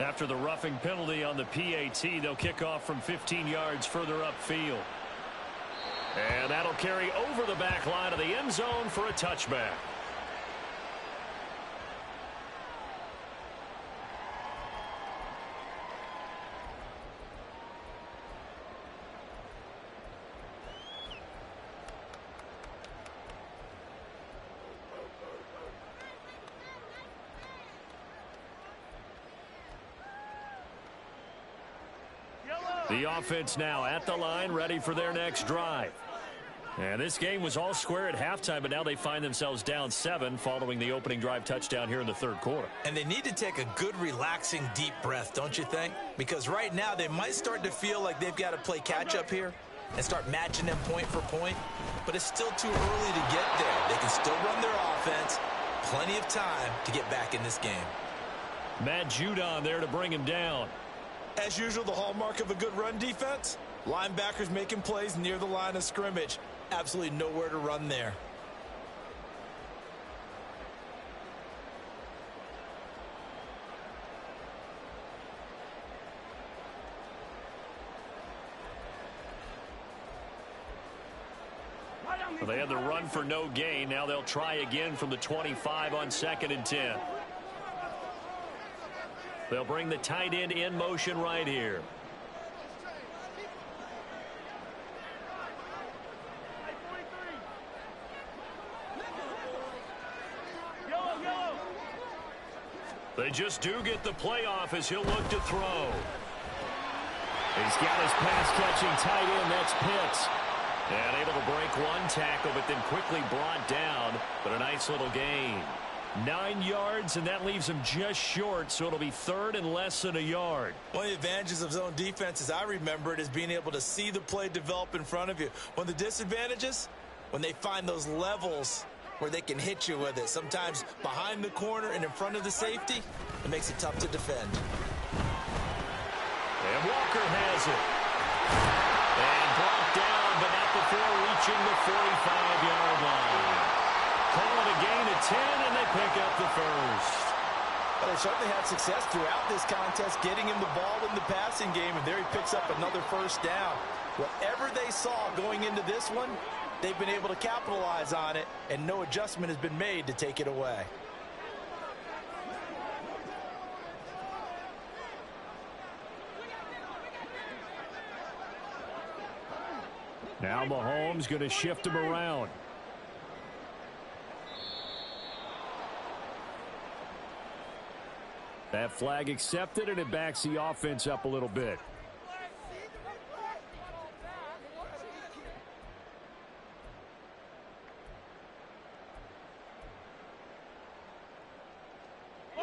After the roughing penalty on the PAT, they'll kick off from 15 yards further upfield. And that'll carry over the back line of the end zone for a touchback. The offense now at the line, ready for their next drive. And this game was all square at halftime, but now they find themselves down 7 following the opening drive touchdown here in the third quarter. And they need to take a good, relaxing, deep breath, don't you think? Because right now they might start to feel like they've got to play catch-up here and start matching them point for point. But it's still too early to get there. They can still run their offense. Plenty of time to get back in this game. Matt Judon there to bring him down. As usual, the hallmark of a good run defense, linebackers making plays near the line of scrimmage. Absolutely nowhere to run there. Well, they had the run for no gain. Now they'll try again from the 25 on 2nd and 10. They'll bring the tight end in motion right here. They just do get the playoff as he'll look to throw. He's got his pass-catching tight end. That's Pitts. And able to break one tackle, but then quickly brought down. But a nice little gain. 9 yards, and that leaves him just short, so it'll be 3rd and less than a yard. One of the advantages of zone defense, as I remember it, is being able to see the play develop in front of you. One of the disadvantages, when they find those levels where they can hit you with it. Sometimes behind the corner and in front of the safety, it makes it tough to defend. And Walker has it. And brought down, but not before reaching the 45-yard line. Call it a gain of 10, and they pick up the first. Well, they certainly had success throughout this contest, getting him the ball in the passing game, and there he picks up another first down. Whatever they saw going into this one, they've been able to capitalize on it, and no adjustment has been made to take it away. Now Mahomes going to shift him around. That flag accepted, and it backs the offense up a little bit.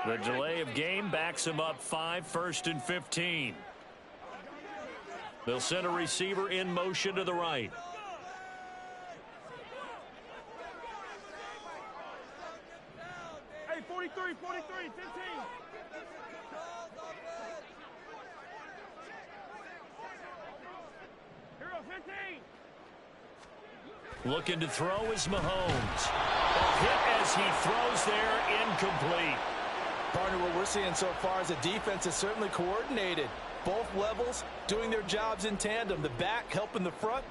The delay of game backs him up 5, 1st and 15. They'll send a receiver in motion to the right. Hey, 43, 15. Here go, 15. Looking to throw is Mahomes. A hit as he throws there, incomplete. Partner, what we're seeing so far is the defense is certainly coordinated. Both levels doing their jobs in tandem. The back helping the front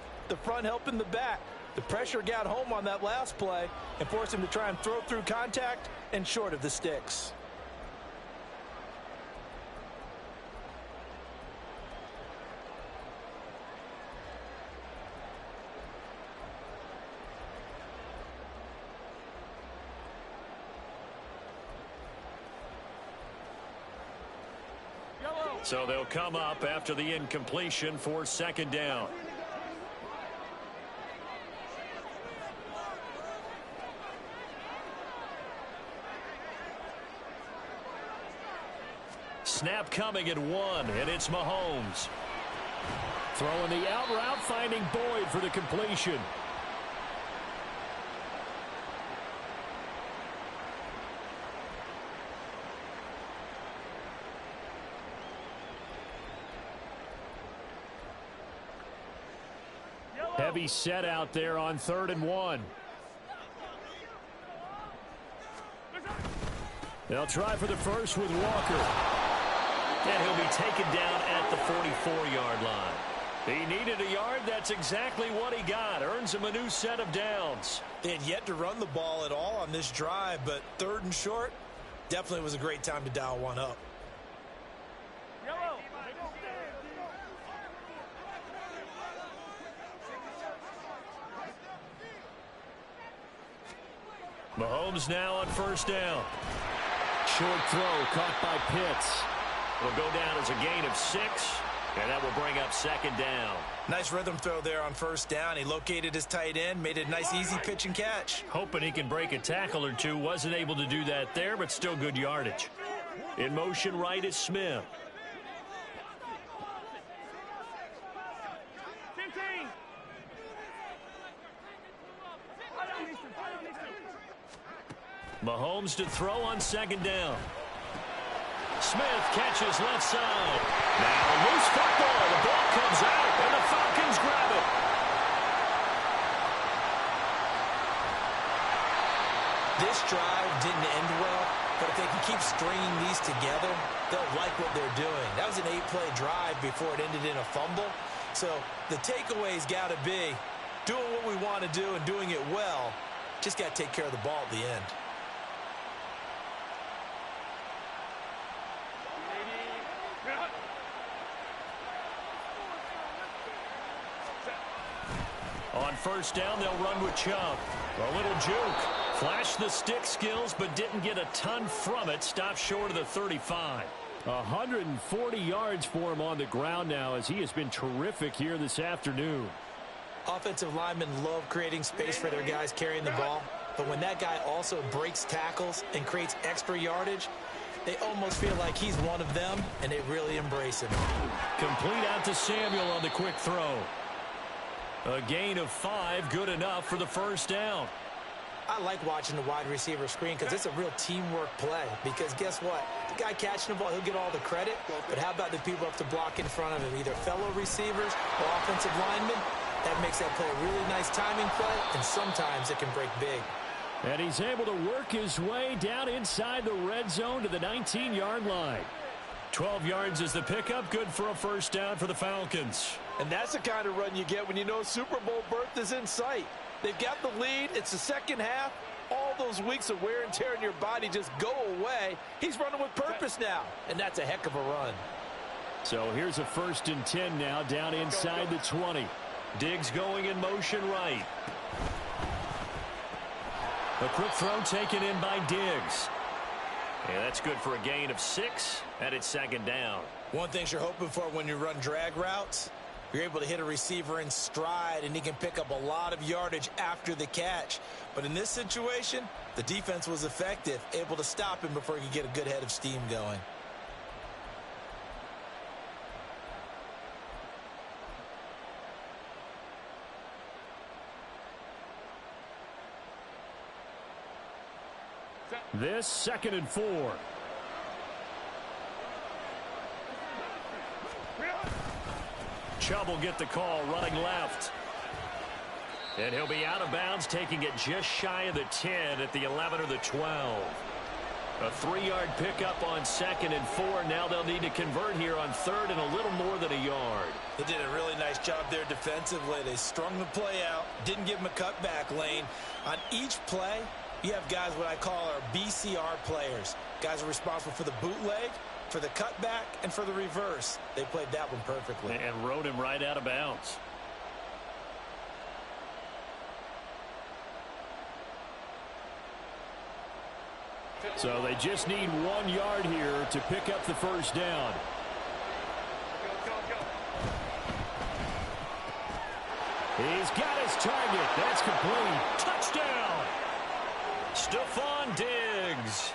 helping the back. The pressure got home on that last play and forced him to try and throw through contact and short of the sticks. So they'll come up after the incompletion for 2nd down. Snap coming at 1, and it's Mahomes. Throwing the out route, finding Boyd for the completion. Heavy set out there on 3rd and 1. They'll try for the first with Walker. And he'll be taken down at the 44-yard line. He needed a yard. That's exactly what he got. Earns him a new set of downs. They had yet to run the ball at all on this drive, but 3rd and short definitely was a great time to dial one up. Mahomes now on 1st down. Short throw caught by Pitts. It'll go down as a gain of 6, and that will bring up 2nd down. Nice rhythm throw there on 1st down. He located his tight end, made it a nice easy pitch and catch. Hoping he can break a tackle or two. Wasn't able to do that there, but still good yardage. In motion right is Smith. 15. Mahomes to throw on 2nd down. Smith catches left side. Now loose football. The ball comes out, and the Falcons grab it. This drive didn't end well, but if they can keep stringing these together, they'll like what they're doing. That was an 8-play drive before it ended in a fumble. So the takeaway's got to be doing what we want to do and doing it well. Just got to take care of the ball at the end. On 1st down, they'll run with Chubb. A little juke. Flashed the stick skills, but didn't get a ton from it. Stopped short of the 35. 140 yards for him on the ground now, as he has been terrific here this afternoon. Offensive linemen love creating space for their guys carrying the ball. But when that guy also breaks tackles and creates extra yardage, they almost feel like he's one of them, and they really embrace him. Complete out to Samuel on the quick throw. A gain of 5, good enough for the 1st down. I like watching the wide receiver screen because it's a real teamwork play. Because guess what? The guy catching the ball, he'll get all the credit. But how about the people up to block in front of him, either fellow receivers or offensive linemen? That makes that play a really nice timing play, and sometimes it can break big. And he's able to work his way down inside the red zone to the 19-yard line. 12 yards is the pickup, good for a 1st down for the Falcons. And that's the kind of run you get when you know Super Bowl berth is in sight. They've got the lead. It's the second half. All those weeks of wear and tear in your body just go away. He's running with purpose now, and that's a heck of a run. So here's a 1st and 10 now down inside the 20. Diggs going in motion right. A quick throw taken in by Diggs. And that's good for a gain of 6, and it's 2nd down. One thing you're hoping for when you run drag routes, you're able to hit a receiver in stride, and he can pick up a lot of yardage after the catch. But in this situation, the defense was effective, able to stop him before he could get a good head of steam going. This 2nd and 4. Chubb will get the call running left. And he'll be out of bounds, taking it just shy of the 10 at the 11 or the 12. A 3-yard pickup on 2nd and 4. Now they'll need to convert here on 3rd and a little more than a yard. They did a really nice job there defensively. They strung the play out, didn't give him a cutback lane. On each play, you have guys what I call our BCR players. Guys are responsible for the bootleg, for the cutback, and for the reverse. They played that one perfectly. And rode him right out of bounds. So they just need 1 yard here to pick up the 1st down. He's got his target. That's complete. Touchdown. Stephon Diggs.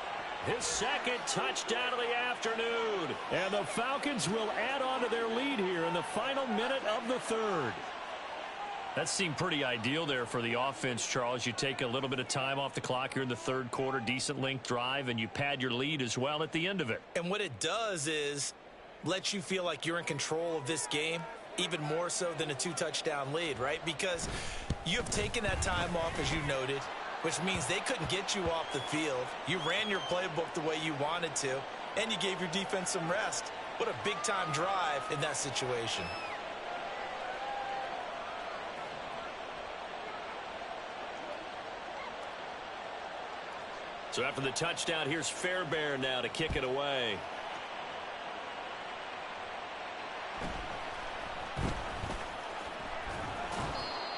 His 2nd touchdown of the afternoon. And the Falcons will add on to their lead here in the final minute of the 3rd. That seemed pretty ideal there for the offense, Charles. You take a little bit of time off the clock here in the 3rd quarter, decent length drive, and you pad your lead as well at the end of it. And what it does is let you feel like you're in control of this game, even more so than a 2-touchdown lead, right? Because you have taken that time off, as you noted, which means they couldn't get you off the field. You ran your playbook the way you wanted to, and you gave your defense some rest. What a big-time drive in that situation. So after the touchdown, here's Fairbairn now to kick it away.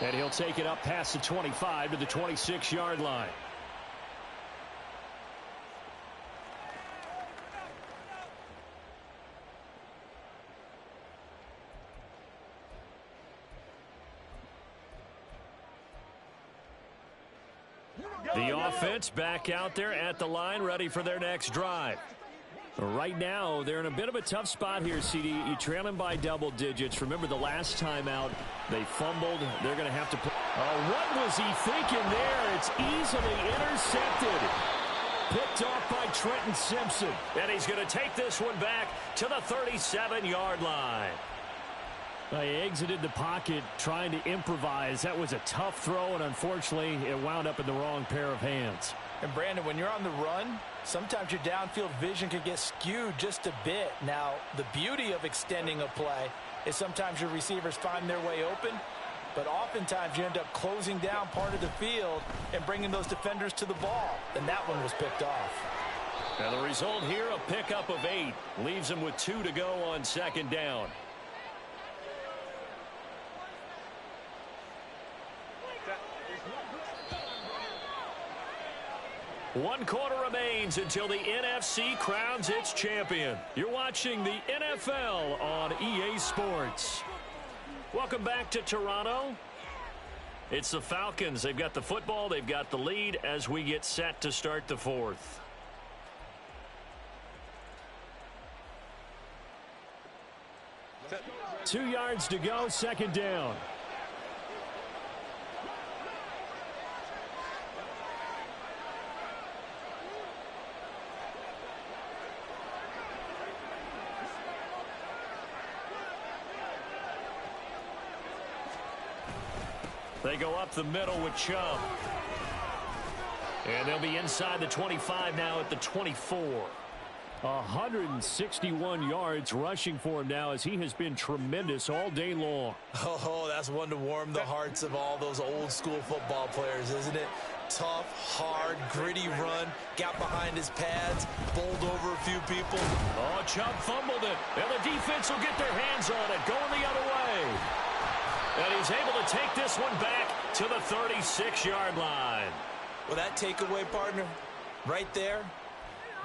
And he'll take it up past the 25 to the 26-yard line. The offense back out there at the line, ready for their next drive. Right now, they're in a bit of a tough spot here, CD. You trail them by double digits. Remember the last time out, they fumbled. They're going to have to play. Oh, what was he thinking there? It's easily intercepted. Picked off by Trenton Simpson. And he's going to take this one back to the 37-yard line. They exited the pocket trying to improvise. That was a tough throw, and unfortunately, it wound up in the wrong pair of hands. And, Brandon, when you're on the run, sometimes your downfield vision can get skewed just a bit. Now, the beauty of extending a play is sometimes your receivers find their way open, but oftentimes you end up closing down part of the field and bringing those defenders to the ball. And that one was picked off. And the result here, a pickup of 8. Leaves them with 2 to go on second down. One quarter remains until the NFC crowns its champion. You're watching the NFL on EA Sports. Welcome back to Toronto. It's the Falcons. They've got the football. They've got the lead as we get set to start the fourth. Two yards to go, second down. They go up the middle with Chubb. And they'll be inside the 25 now at the 24. 161 yards rushing for him now as he has been tremendous all day long. Oh, that's one to warm the hearts of all those old school football players, isn't it? Tough, hard, gritty run, got behind his pads, bowled over a few people. Oh, Chubb fumbled it, and the defense will get their hands on it, going the other way. And he's able to take this one back to the 36-yard line. Well, that takeaway, partner, right there,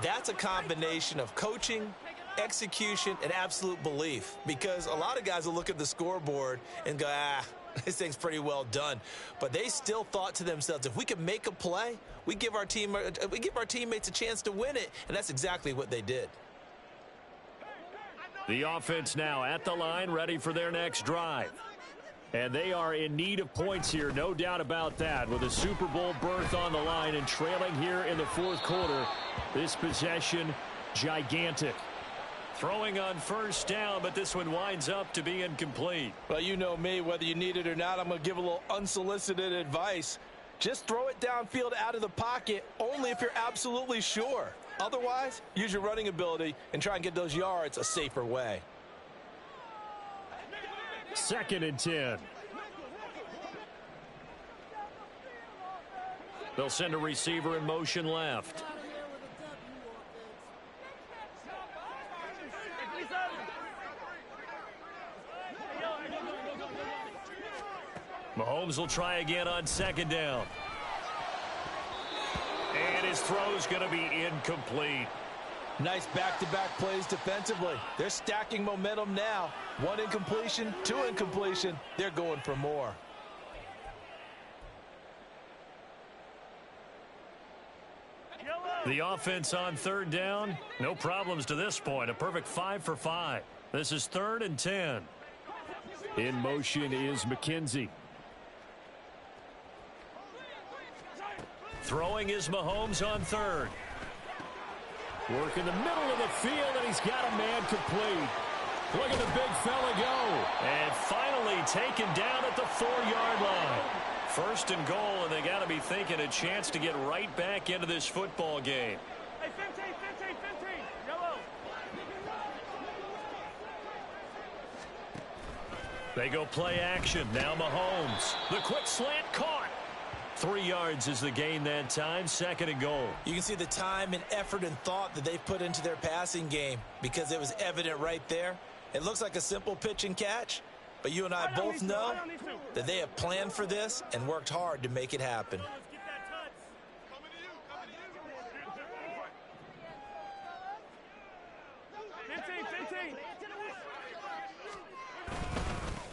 that's a combination of coaching, execution, and absolute belief. Because a lot of guys will look at the scoreboard and go, this thing's pretty well done. But they still thought to themselves, if we can make a play, we give our teammates a chance to win it. And that's exactly what they did. The offense now at the line, ready for their next drive. And they are in need of points here, no doubt about that. With a Super Bowl berth on the line and trailing here in the fourth quarter, this possession, gigantic. Throwing on first down, but this one winds up to be incomplete. Well, you know me, whether you need it or not, I'm going to give a little unsolicited advice. Just throw it downfield out of the pocket, only if you're absolutely sure. Otherwise, use your running ability and try and get those yards a safer way. 2nd and 10. They'll send a receiver in motion left. Mahomes will try again on second down. And his throw's going to be incomplete. Nice back-to-back plays defensively. They're stacking momentum now. 1 incompletion, 2 incompletion. They're going for more. The offense on third down, no problems to this point. A perfect 5 for 5. This is 3rd and 10. In motion is McKenzie. Throwing is Mahomes on third. Work in the middle of the field, and he's got a man complete. Look at the big fella go. And finally taken down at the 4-yard line. 1st and goal, and they got to be thinking a chance to get right back into this football game. Hey, 15, yellow. They go play action. Now Mahomes. The quick slant caught. 3 yards is the gain that time. 2nd and goal. You can see the time and effort and thought that they've put into their passing game because it was evident right there. It looks like a simple pitch and catch, but you and I both know that they have planned for this and worked hard to make it happen.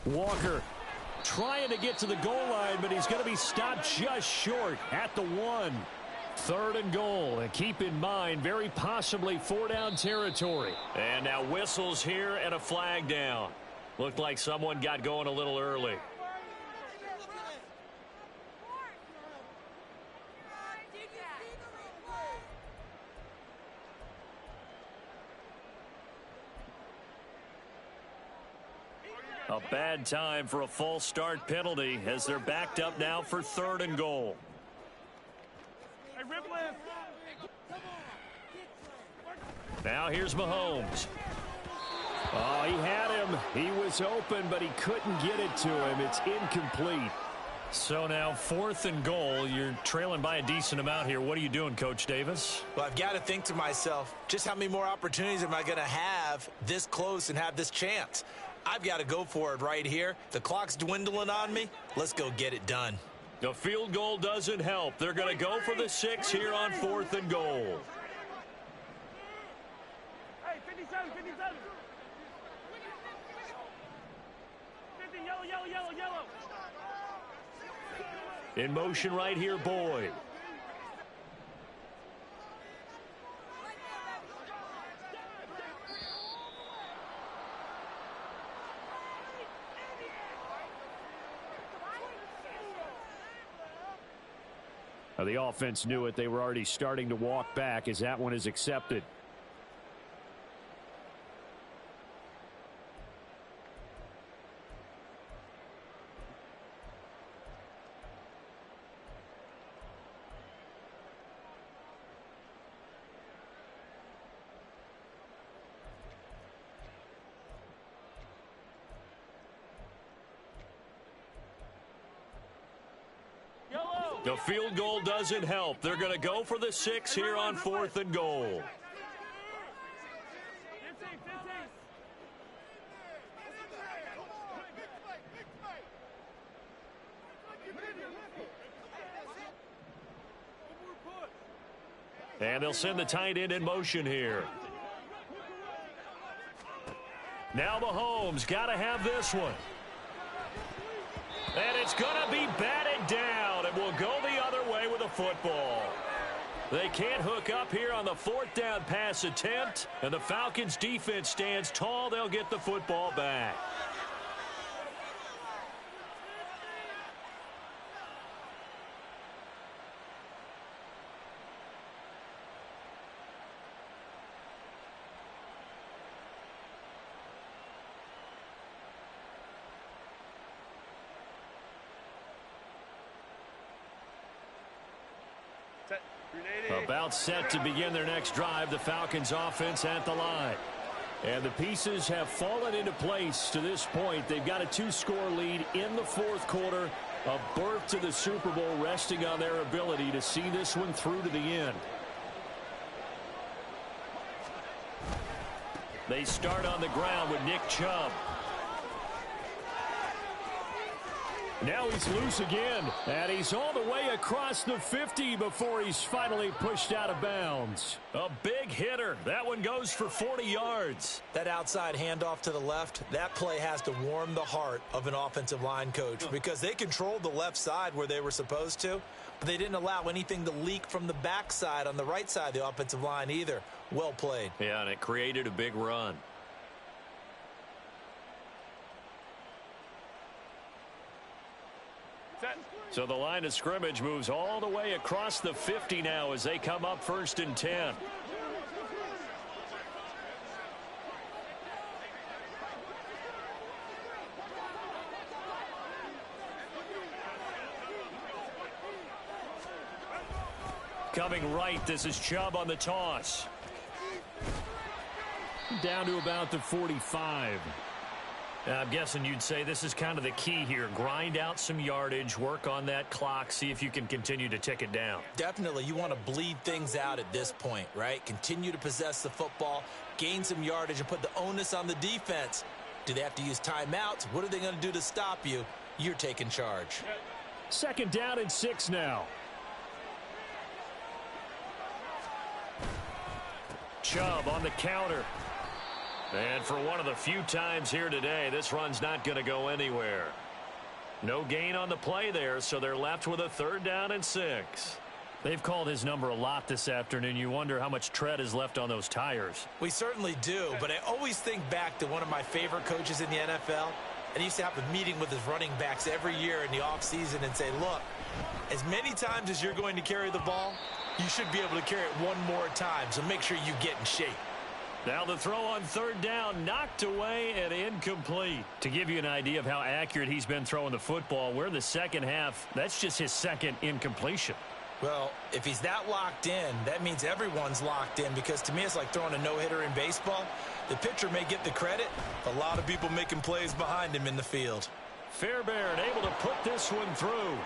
Walker trying to get to the goal line, but he's going to be stopped just short at the 1. 3rd and goal. And keep in mind, very possibly 4-down territory. And now whistles here and a flag down. Looked like someone got going a little early. A bad time for a false start penalty as they're backed up now for 3rd and goal. Hey, Ripley. Now here's Mahomes. Oh, he had him. He was open, but he couldn't get it to him. It's incomplete. So now 4th and goal. You're trailing by a decent amount here. What are you doing, Coach Davis? Well, I've got to think to myself, just how many more opportunities am I going to have this close and have this chance? I've got to go for it right here. The clock's dwindling on me. Let's go get it done. The field goal doesn't help. They're going to go for the 6 here on 4th and goal. Hey, 57, 57. 50, yellow, yellow, yellow, yellow. In motion right here, Boyd. The offense knew it. They were already starting to walk back as that one is accepted. The field goal doesn't help. They're going to go for the 6 here on 4th and goal. And they'll send the tight end in motion here. Now Mahomes got to have this one. And it's going to be batted down, and will go the other way with a football. They can't hook up here on the 4th down pass attempt, and the Falcons defense stands tall. They'll get the football back. About set to begin their next drive, the Falcons offense at the line. And the pieces have fallen into place to this point. They've got a 2-score lead in the 4th quarter. A berth to the Super Bowl resting on their ability to see this one through to the end. They start on the ground with Nick Chubb. Now he's loose again, and he's all the way across the 50 before he's finally pushed out of bounds. A big hitter. That one goes for 40 yards. That outside handoff to the left, that play has to warm the heart of an offensive line coach because they controlled the left side where they were supposed to, but they didn't allow anything to leak from the backside on the right side of the offensive line either. Well played. Yeah, and it created a big run. So the line of scrimmage moves all the way across the 50 now as they come up 1st and 10. Coming right, this is Chubb on the toss. Down to about the 45. I'm guessing you'd say this is kind of the key here. Grind out some yardage, work on that clock, see if you can continue to tick it down. Definitely, you want to bleed things out at this point, right? Continue to possess the football, gain some yardage, and put the onus on the defense. Do they have to use timeouts? What are they going to do to stop you? You're taking charge. 2nd down and 6 now. Chubb on the counter. And for one of the few times here today, this run's not going to go anywhere. No gain on the play there, so they're left with a 3rd down and 6. They've called his number a lot this afternoon. You wonder how much tread is left on those tires. We certainly do, but I always think back to one of my favorite coaches in the NFL. And he used to have a meeting with his running backs every year in the offseason and say, look, as many times as you're going to carry the ball, you should be able to carry it one more time, so make sure you get in shape. Now the throw on 3rd down, knocked away and incomplete. To give you an idea of how accurate he's been throwing the football, we're in the second half. That's just his 2nd incompletion. Well, if he's that locked in, that means everyone's locked in, because to me it's like throwing a no-hitter in baseball. The pitcher may get the credit, a lot of people making plays behind him in the field. Fairbairn able to put this one through.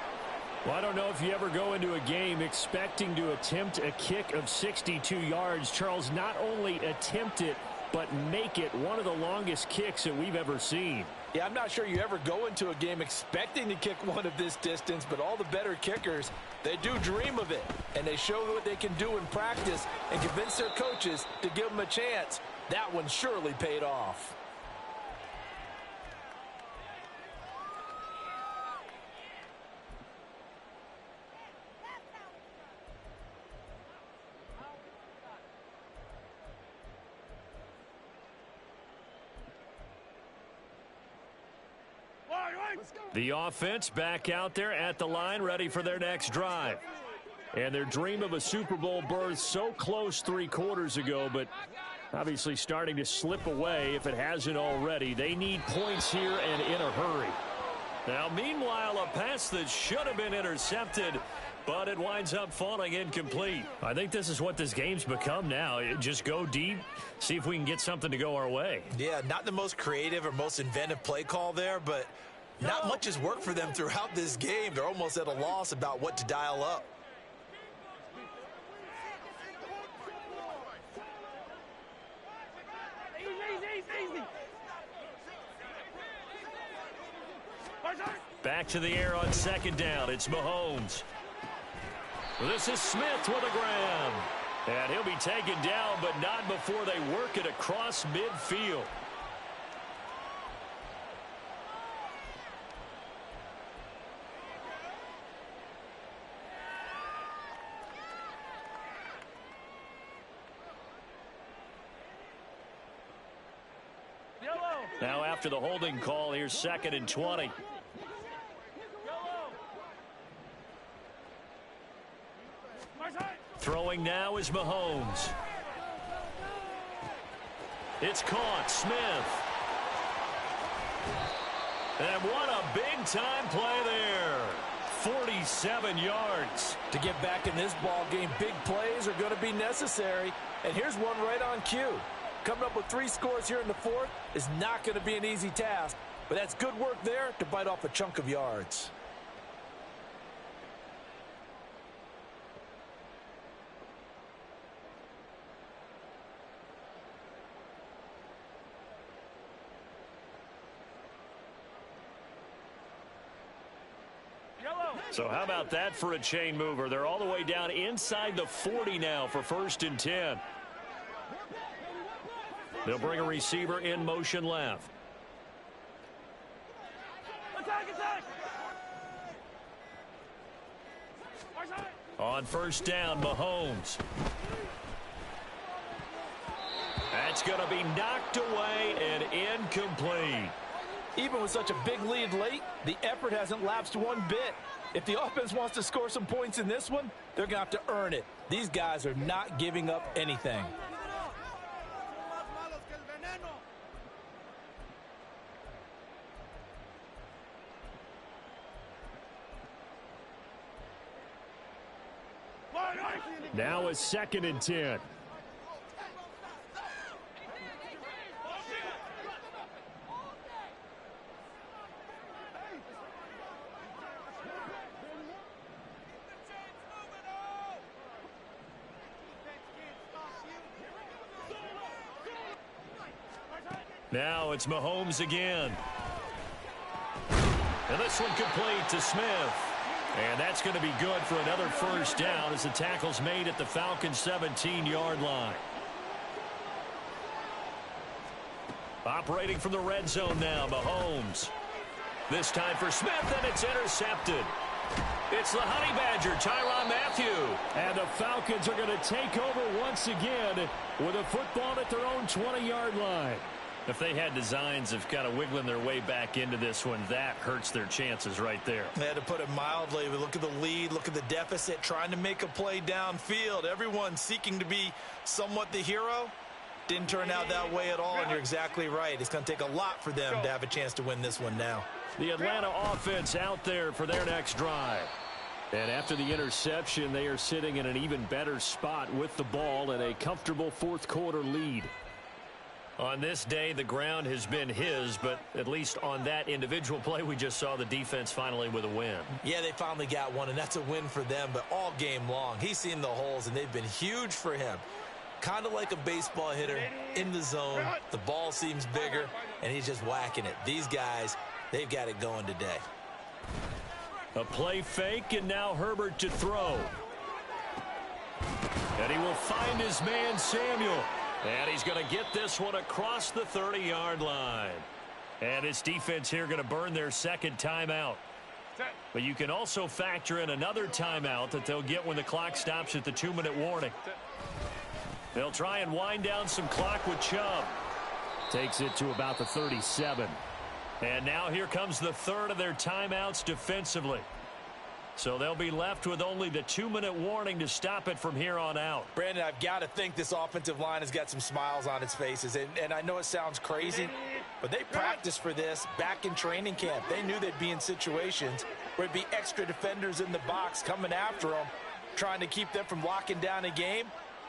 Well, I don't know if you ever go into a game expecting to attempt a kick of 62 yards. Charles, not only attempt it, but make it one of the longest kicks that we've ever seen. Yeah, I'm not sure you ever go into a game expecting to kick one of this distance, but all the better kickers, they do dream of it. And they show what they can do in practice and convince their coaches to give them a chance. That one surely paid off. The offense back out there at the line, ready for their next drive. And their dream of a Super Bowl berth so close 3 quarters ago, but obviously starting to slip away if it hasn't already. They need points here and in a hurry. Now, meanwhile, a pass that should have been intercepted, but it winds up falling incomplete. I think this is what this game's become now. Just go deep, see if we can get something to go our way. Yeah, not the most creative or most inventive play call there, but not much has worked for them throughout this game. They're almost at a loss about what to dial up. Back to the air on 2nd down. It's Mahomes. This is Smith with a grab. And he'll be taken down, but not before they work it across midfield. Now after the holding call, here's 2nd and 20. Throwing now is Mahomes. It's caught. Smith. And what a big-time play there. 47 yards. To get back in this ball game, big plays are going to be necessary. And here's one right on cue. Coming up with 3 scores here in the 4th is not going to be an easy task, but that's good work there to bite off a chunk of yards. So how about that for a chain mover? They're all the way down inside the 40 now for 1st and 10. They'll bring a receiver in motion left. Attack! On 1st down, Mahomes. That's going to be knocked away and incomplete. Even with such a big lead late, the effort hasn't lapsed one bit. If the offense wants to score some points in this one, they're going to have to earn it. These guys are not giving up anything. Now it's 2nd and 10. Now it's Mahomes again. And this one complete to Smith. And that's going to be good for another first down as the tackle's made at the Falcons' 17-yard line. Operating from the red zone now, Mahomes. This time for Smith, and it's intercepted. It's the Honey Badger, Tyrann Mathieu. And the Falcons are going to take over once again with a football at their own 20-yard line. If they had designs of kind of wiggling their way back into this one, that hurts their chances right there. They had to put it mildly. We look at the lead, look at the deficit, trying to make a play downfield. Everyone seeking to be somewhat the hero. Didn't turn out that way at all, and you're exactly right. It's going to take a lot for them to have a chance to win this one now. The Atlanta offense out there for their next drive. And after the interception, they are sitting in an even better spot with the ball and a comfortable fourth-quarter lead. On this day, the ground has been his, but at least on that individual play, we just saw the defense finally with a win. Yeah, they finally got one, and that's a win for them, but all game long, he's seen the holes, and they've been huge for him. Kind of like a baseball hitter in the zone. The ball seems bigger, and he's just whacking it. These guys, they've got it going today. A play fake, and now Herbert to throw. And he will find his man, Samuel. And he's going to get this one across the 30-yard line. And his defense here going to burn their second timeout. But you can also factor in another timeout that they'll get when the clock stops at the 2-minute warning. They'll try and wind down some clock with Chubb. Takes it to about the 37. And now here comes the third of their timeouts defensively. So they'll be left with only the 2-minute warning to stop it from here on out. Brandon, I've got to think this offensive line has got some smiles on its faces. And I know it sounds crazy, but they practiced for this back in training camp. They knew they'd be in situations where it'd be extra defenders in the box coming after them, trying to keep them from locking down a game.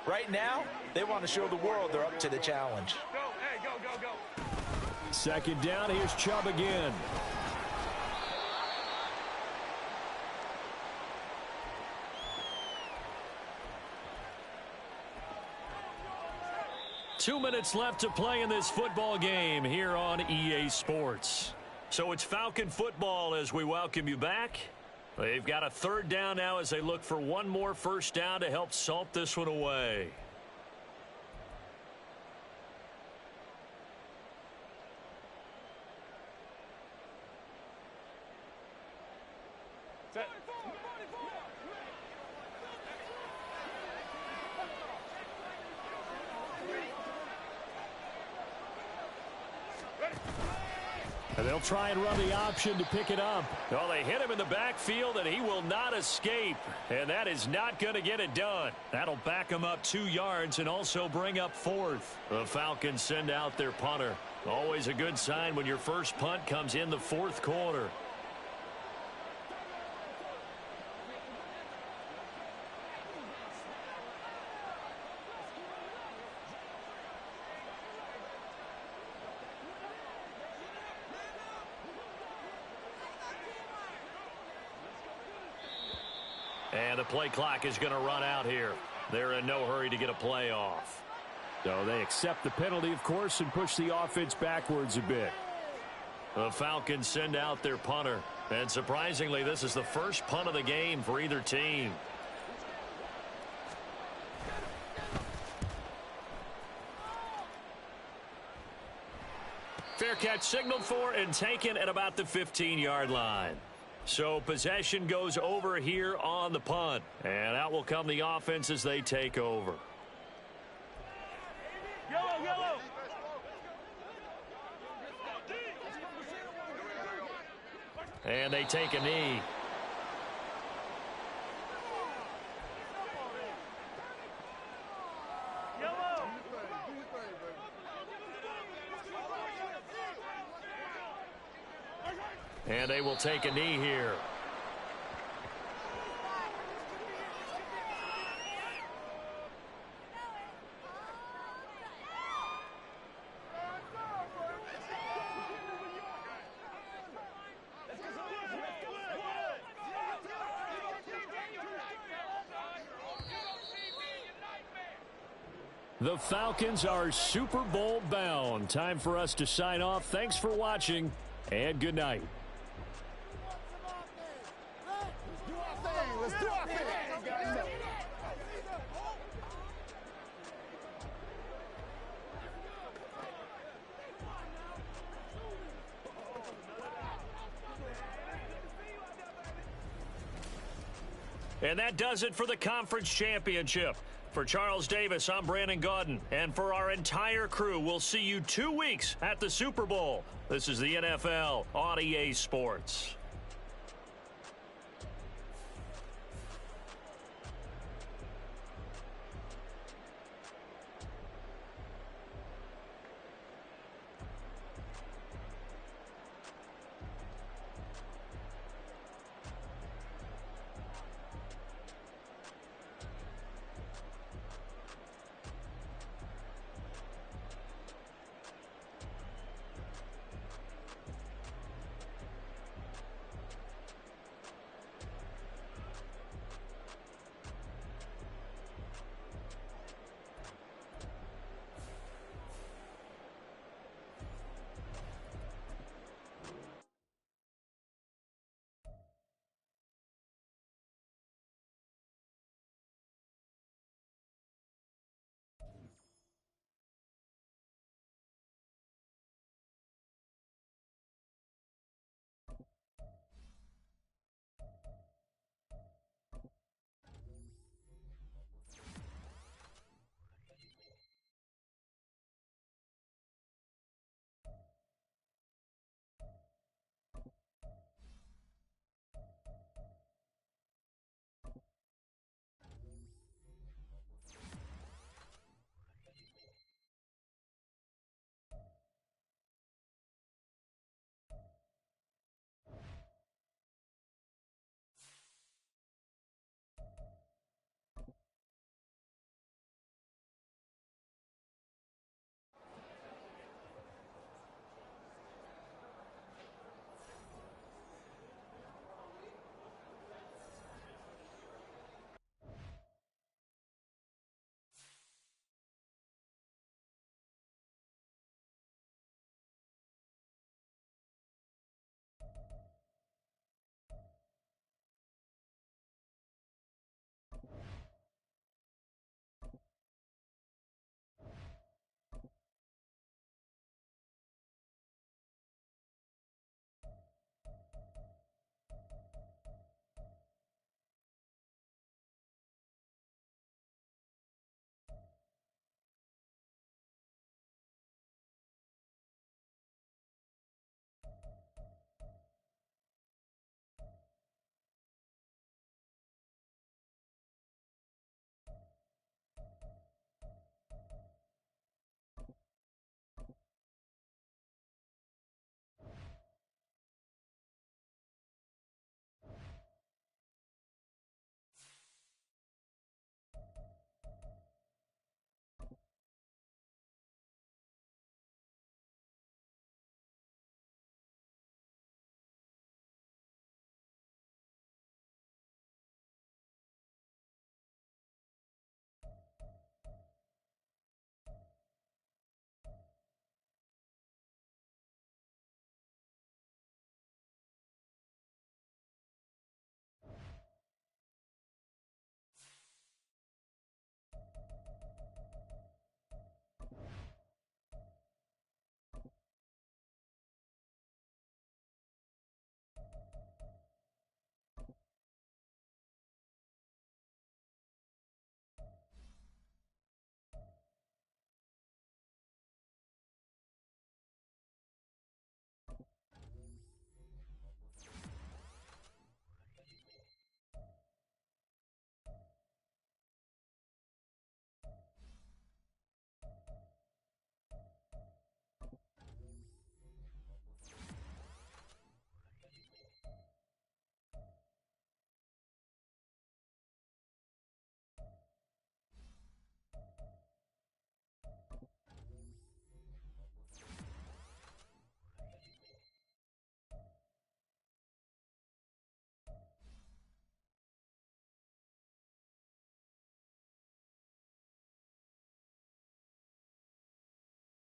Right now, they want to show the world they're up to the challenge. Go, hey, go, go, go. Second down, here's Chubb again. Two minutes left to play in this football game here on EA Sports. So it's Falcon football as we welcome you back. They've got a third down now as they look for one more first down to help salt this one away. Set. And they'll try and run the option to pick it up. Well, they hit him in the backfield, and he will not escape. And that is not going to get it done. That'll back him up 2 yards and also bring up fourth. The Falcons send out their punter. Always a good sign when your first punt comes in the fourth quarter. And the play clock is going to run out here. They're in no hurry to get a play off. So they accept the penalty, of course, and push the offense backwards a bit. The Falcons send out their punter. And surprisingly, this is the first punt of the game for either team. Fair catch signaled for and taken at about the 15-yard line. So possession goes over here on the punt. And out will come the offense as they take over. Yellow, yellow. And they take a knee. Yellow. And they will take a knee here. The Falcons are Super Bowl bound. Time for us to sign off. Thanks for watching, and good night. Let's do our thing. And that does it for the conference championship. For Charles Davis, I'm Brandon Gaudin. And for our entire crew, we'll see you 2 weeks at the Super Bowl. This is the NFL on EA Sports.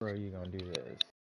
Bro, you gonna do this?